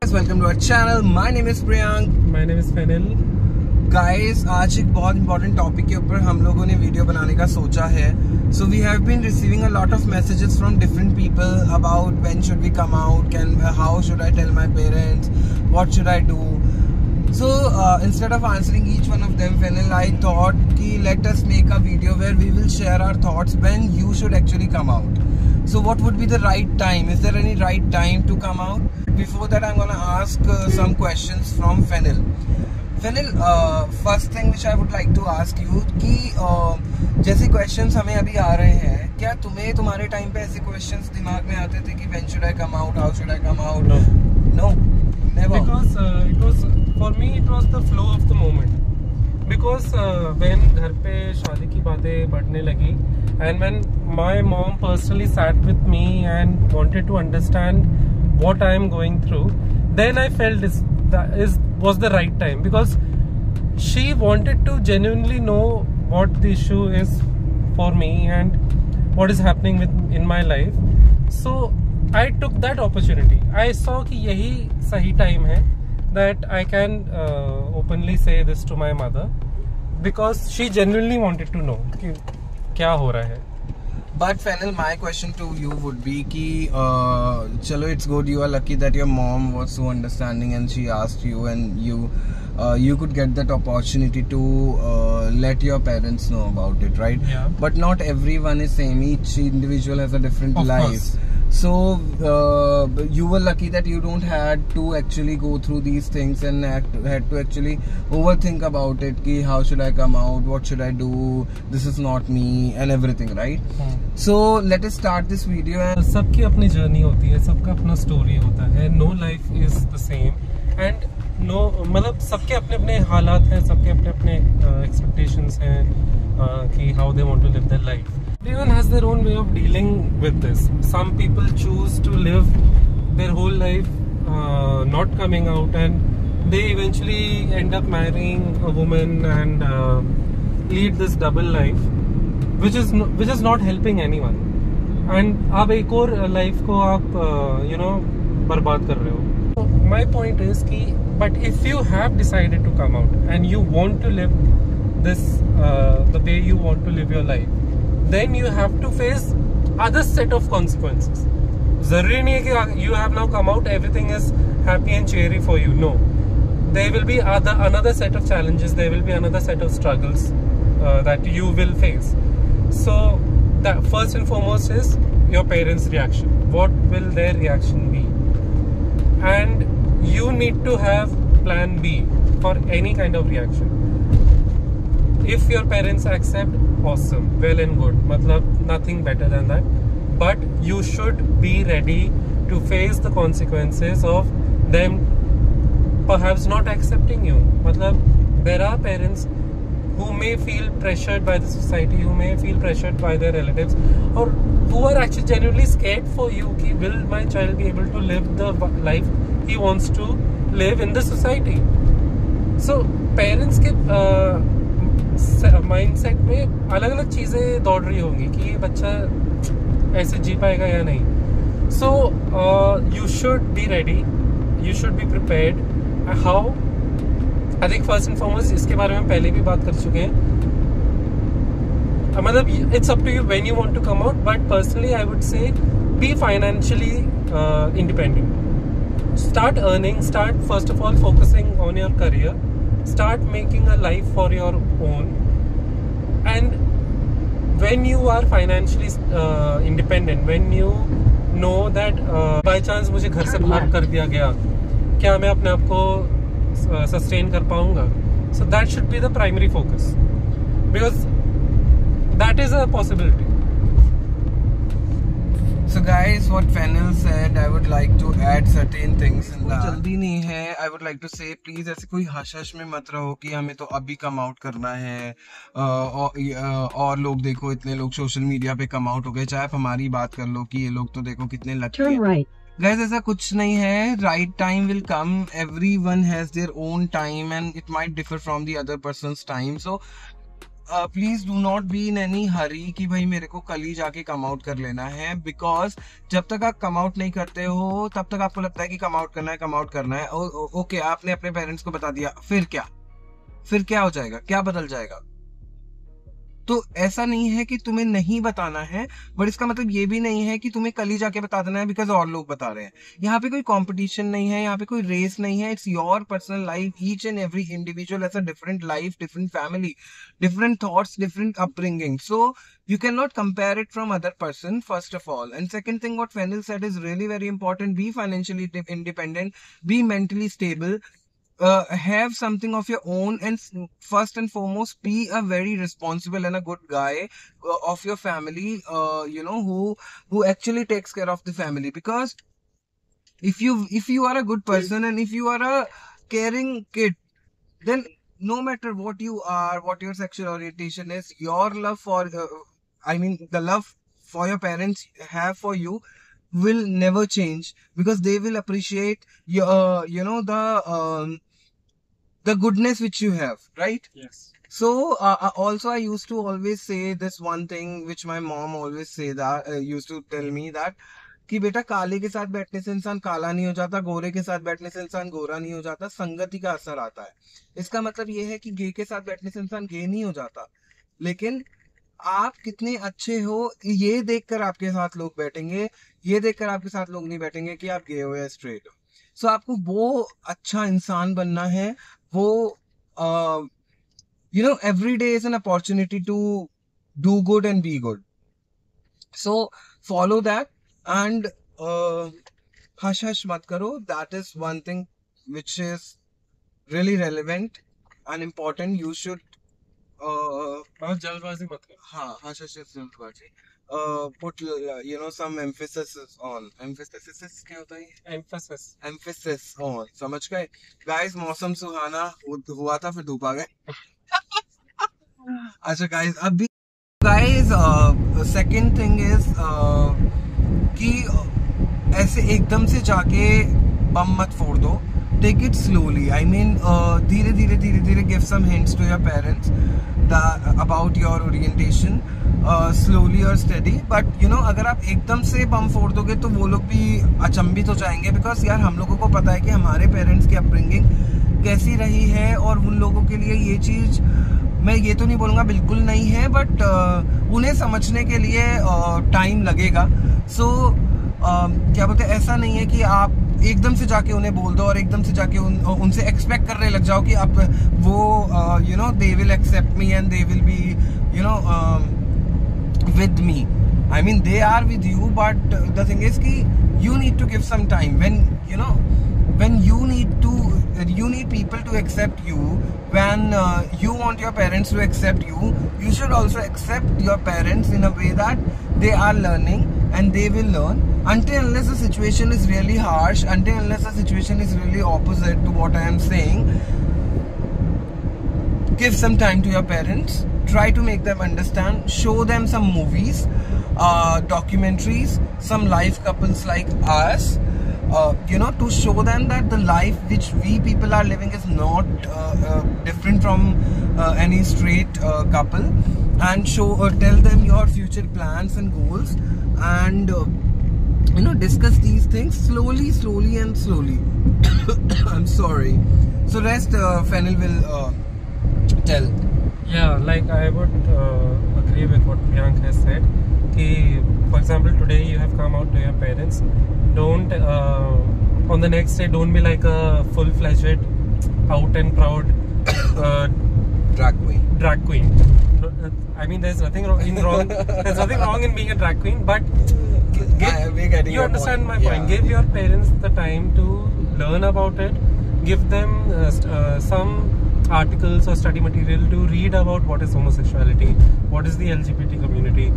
guys, welcome to our channel. My name is Priyank. My name is Fenil. Guys, आज एक बहुत important topic के ऊपर हम लोगों ने वीडियो बनाने का सोचा है. So we have been receiving a lot of messages from different people about when should we come out, how should I tell my parents, what should I do. So instead of answering each one of them, Fenil, I thought कि let us make a video where we will share our thoughts when you should actually come out. So what would be the right time? Is there any right time to come out? Before that, I'm gonna ask some questions from Fenil. Fenil, first thing which I would like to ask you कि जैसे questions हमें अभी आ रहे हैं, क्या तुम्हें तुम्हारे time पे ऐसे questions दिमाग में आते थे कि when should I come out, how should I come out? No, never. Because it was for me, it was the flow of the moment. Because when घर पे शादी की बातें बढ़ने लगी, and when my mom personally sat with me and wanted to understand what I am going through, then I felt was the right time, because she wanted to genuinely know what the issue is for me and what is happening in my life. So I took that opportunity. I saw कि यही सही time है that I can openly say this to my mother, because she genuinely wanted to know कि क्या हो रहा है. But Fenil, my question to you would be कि चलो, it's good, you are lucky that your mom was so understanding and she asked you, and you could get that opportunity to let your parents know about it, right? Yeah. But not everyone is same. Each individual has a different life. Course. So you were lucky that you don't had to actually go through these things and had to actually overthink about it. Ki how should I come out? What should I do? This is not me and everything, right? So let us start this video. सबकी अपनी journey होती है, सबका अपना story होता है. No life is the same, and no, मतलब सबके अपने अपने हालात हैं, सबके अपने अपने expectations हैं कि how they want to live their life. Everyone has their own way of dealing with this. Some people choose to live their whole life not coming out, and they eventually end up marrying a woman and lead this double life, which is not helping anyone. And आप एक और life को आप बर्बाद कर रहे हो. My point is कि but if you have decided to come out and you want to live this the way you want to live your life, then you have to face other set of consequences. ज़रूरी नहीं है कि you have now come out, everything is happy and cheery for you. No, there will be another set of challenges. There will be another set of struggles that you will face. So that first and foremost is your parents' reaction. What will their reaction be? And you need to have plan B for any kind of reaction. If your parents accept, awesome, well and good, matlab nothing better than that. But you should be ready to face the consequences of them perhaps not accepting you. Matlab there are parents who may feel pressured by the society, who may feel pressured by their relatives, or who are actually genuinely scared for you कि will my child be able to live the life he wants to live in the society. So parents के mindset में अलग अलग चीज़ें दौड़ रही होंगी कि ये बच्चा ऐसे जी पाएगा या नहीं. So you should be ready, you should be prepared. How? I think first and foremost इसके बारे में पहले भी बात कर चुके हैं. मतलब it's up to you when you want to come out, but personally I would say be financially independent. Start earning, start first of all focusing on your career. Start making a life for your own, and when you are financially independent, when you know that by chance मुझे घर से बाहर कर दिया गया, क्या मैं अपने आप को sustain कर पाऊंगा? So that should be the primary focus, because that is a possibility. So guys, what Fenil said, I would like to add certain things in that. जल्दी नहीं है. I would like to say, please ऐसे कोई hush में मत रहो कि हमें तो अभी कम आउट करना है, और लोग देखो इतने लोग सोशल मीडिया पे कम आउट हो गए. चाहे आप हमारी बात कर लो कि ये लोग तो देखो कितने लकी हैं. Guys, ऐसा कुछ नहीं है. Right time will come. Everyone has their own time and it might differ from the other person's time. So please do not be in any hurry कि भाई मेरे को कल ही जाके कम आउट कर लेना है, बिकॉज जब तक आप कम आउट नहीं करते हो तब तक आपको लगता है कि कम आउट करना है, कम आउट करना है। ओके, आपने अपने पेरेंट्स को बता दिया, फिर क्या हो जाएगा, क्या बदल जाएगा? तो ऐसा नहीं है कि तुम्हें नहीं बताना है, बट इसका मतलब ये भी नहीं है कि तुम्हें कल ही जाके बता देना है बिकॉज और लोग बता रहे हैं। यहाँ पे कोई कंपटीशन नहीं है, यहाँ पे कोई रेस नहीं है। It's your personal life. Each and every individual has a different life, different family, different thoughts, different upbringing. So you cannot compare it from other person, first of all. And second thing what Fenil said is really very important. Be financially independent, be mentally stable, have something of your own, and first and foremost be a very responsible and a good guy of your family, who actually takes care of the family. Because if you are a good person and if you are a caring kid, then no matter what you are, what your sexual orientation is, your love for the love for your parents have for you will never change, because they will appreciate your the goodness which you have, right? Yes. So also I used to always say this one thing which my mom always used to tell me that कि बेटा काले के साथ बैठने से इंसान काला नहीं हो जाता, गोरे के साथ बैठने से इंसान गोरा नहीं हो जाता, संगति का असर आता है। इसका मतलब ये है कि गे के साथ बैठने से इंसान गे नहीं हो जाता, लेकिन आप कितने अच्छे हो ये देखकर आपके साथ लोग बैठेंगे, ये देखकर आपके साथ लोग नहीं बैठेंगे कि आप गे हो या स्ट्रेट हो। सो आपको वो अच्छा इंसान बनना है, वो every day is an opportunity to do good and be good. So follow that, and hush hush mat karo. That is one thing which is really relevant and important. You should जल्दबाजी मत करो। हाँ, hush hush जल्दबाजी। Put some emphasis on. Emphasis क्या होता है? Emphasis on. समझ गए? Guys, मौसम सुहाना हुआ था, फिर धूप आ गए। अच्छा guys, अभी guys second thing is कि ऐसे एकदम से जाके बम मत फोड़ दो। Take it slowly. I mean, धीरे give some hints to your parents about your orientation, slowly or steady. But अगर आप एकदम से बम फोड़ दोगे तो वो लोग भी अचंभित हो जाएंगे, because यार हम लोगों को पता है कि हमारे पेरेंट्स की अपब्रिंगिंग कैसी रही है, और उन लोगों के लिए ये चीज़, मैं ये तो नहीं बोलूँगा बिल्कुल नहीं है, बट उन्हें समझने के लिए टाइम लगेगा। सो क्या बोलते हैं, ऐसा नहीं है कि आप एकदम से जाके उन्हें बोल दो और एकदम से जाके उनसे एक्सपेक्ट करने लग जाओ कि अब वो they will accept me and they will be with me. I mean, they are with you, but the thing is कि you need to give some time. When you need people to accept you. When you want your parents to accept you, you should also accept your parents in a way that they are learning and they will learn. Until unless the situation is really harsh, until unless the situation is really opposite to what I am saying, give some time to your parents. Try to make them understand. Show them some movies, documentaries, some live couples like us, to show them that the life which we people are living is not different from any straight couple, and tell them your future plans and goals, and discuss these things slowly and slowly. I'm sorry. So rest Fenil will tell. Yeah, like I would agree with what Priyank has said. Ki, for example, today you have come out to your parents. Don't on the next day, don't be like a full-fledged, out and proud drag queen. No, I mean, there's nothing wrong. There's nothing wrong in being a drag queen, but you understand my point. Give your parents the time to learn about it. Give them some articles or study material to read about what is homosexuality, what is the LGBT community,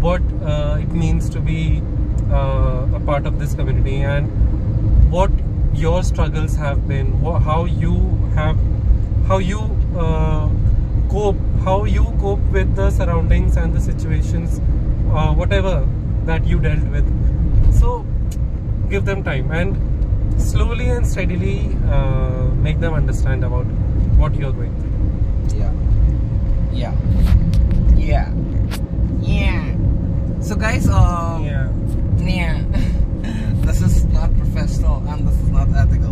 what it means to be a part of this community, and what your struggles have been, how you cope with the surroundings and the situations, whatever that you dealt with. So give them time and slowly and steadily make them understand about what you're going through. So guys, Yeah. this is not professional and this is not ethical.